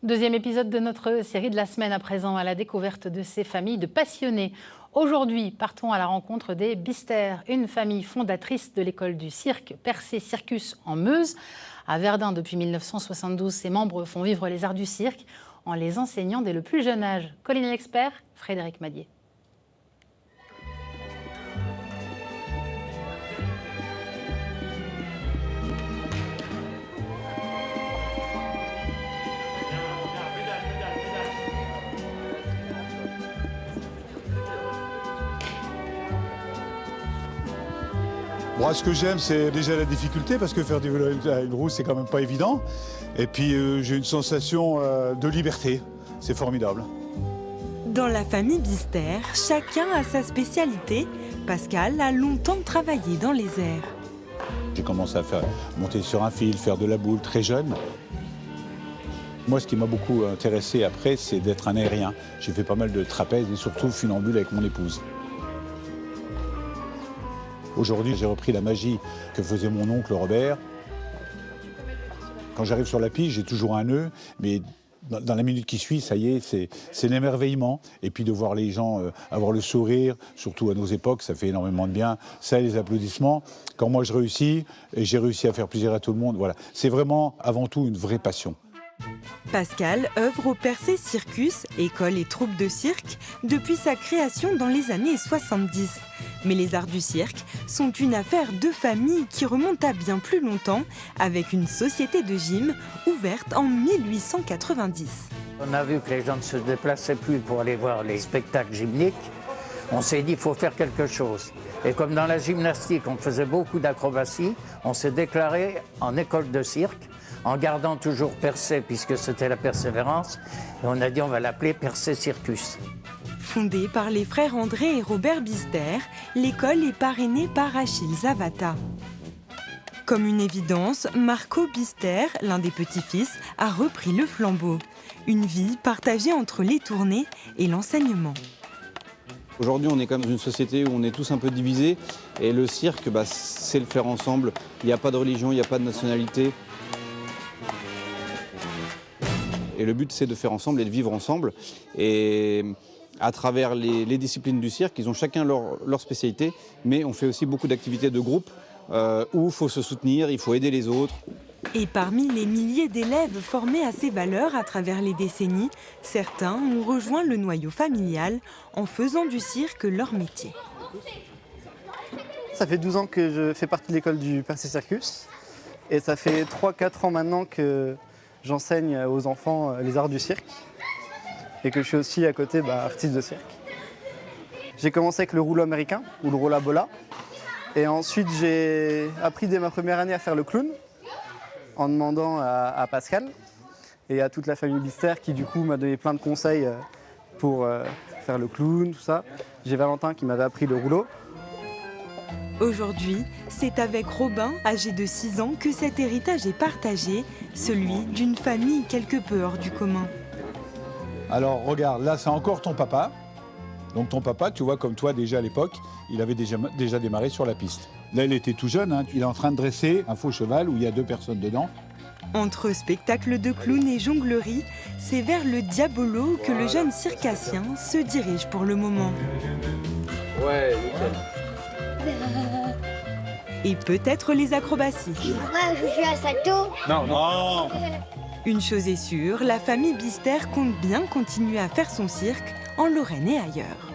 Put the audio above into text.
Deuxième épisode de notre série de la semaine à présent, à la découverte de ces familles de passionnés. Aujourd'hui, partons à la rencontre des Bister, une famille fondatrice de l'école du cirque Percé Circus en Meuse. À Verdun, depuis 1972, ses membres font vivre les arts du cirque en les enseignant dès le plus jeune âge. Colline l'expert, Frédéric Madier. Moi, ce que j'aime, c'est déjà la difficulté, parce que faire du vélo à une roue, c'est quand même pas évident. Et puis, j'ai une sensation de liberté. C'est formidable. Dans la famille Bister, chacun a sa spécialité. Pascal a longtemps travaillé dans les airs. J'ai commencé à monter sur un fil, faire de la boule très jeune. Moi, ce qui m'a beaucoup intéressé après, c'est d'être un aérien. J'ai fait pas mal de trapèzes et surtout funambule avec mon épouse. Aujourd'hui, j'ai repris la magie que faisait mon oncle Robert. Quand j'arrive sur la piste, j'ai toujours un nœud, mais dans la minute qui suit, ça y est, c'est l'émerveillement. Et puis de voir les gens avoir le sourire, surtout à nos époques, ça fait énormément de bien. Ça et les applaudissements. Quand moi je réussis, et j'ai réussi à faire plaisir à tout le monde, voilà. C'est vraiment avant tout une vraie passion. Pascal œuvre au Percé Circus, école et troupe de cirque, depuis sa création dans les années 70. Mais les arts du cirque sont une affaire de famille qui remonte à bien plus longtemps, avec une société de gym ouverte en 1890. On a vu que les gens ne se déplaçaient plus pour aller voir les spectacles gymniques. On s'est dit qu'il faut faire quelque chose. Et comme dans la gymnastique, on faisait beaucoup d'acrobatie, on s'est déclaré en école de cirque, en gardant toujours Percé, puisque c'était la persévérance. Et on a dit on va l'appeler Percé Circus. Fondée par les frères André et Robert Bister, l'école est parrainée par Achille Zavata. Comme une évidence, Marco Bister, l'un des petits-fils, a repris le flambeau. Une vie partagée entre les tournées et l'enseignement. Aujourd'hui, on est comme dans une société où on est tous un peu divisés. Et le cirque, c'est le faire ensemble. Il n'y a pas de religion, il n'y a pas de nationalité. Et le but, c'est de faire ensemble et de vivre ensemble. Et à travers les disciplines du cirque, ils ont chacun leur spécialité. Mais on fait aussi beaucoup d'activités de groupe où il faut se soutenir, il faut aider les autres. Et parmi les milliers d'élèves formés à ces valeurs à travers les décennies, certains ont rejoint le noyau familial en faisant du cirque leur métier. Ça fait 12 ans que je fais partie de l'école du Percé Circus. Et ça fait 3-4 ans maintenant que j'enseigne aux enfants les arts du cirque. Et que je suis aussi à côté artiste de cirque. J'ai commencé avec le rouleau américain, ou le rolla bola. Et ensuite, j'ai appris dès ma première année à faire le clown, en demandant à Pascal et à toute la famille Bister qui du coup m'a donné plein de conseils pour faire le clown, tout ça. J'ai Valentin qui m'avait appris le rouleau. Aujourd'hui, c'est avec Robin, âgé de 6 ans, que cet héritage est partagé, celui d'une famille quelque peu hors du commun. Alors regarde, là c'est encore ton papa. Donc ton papa, tu vois, comme toi déjà à l'époque, il avait déjà démarré sur la piste. Là il était tout jeune, hein. Il est en train de dresser un faux cheval où il y a 2 personnes dedans. Entre spectacle de clown et jonglerie, c'est vers le diabolo que le jeune circassien se dirige pour le moment. Ouais, nickel. Et peut-être les acrobaties. Moi, je suis à salto. Non. Une chose est sûre, la famille Bister compte bien continuer à faire son cirque en Lorraine et ailleurs.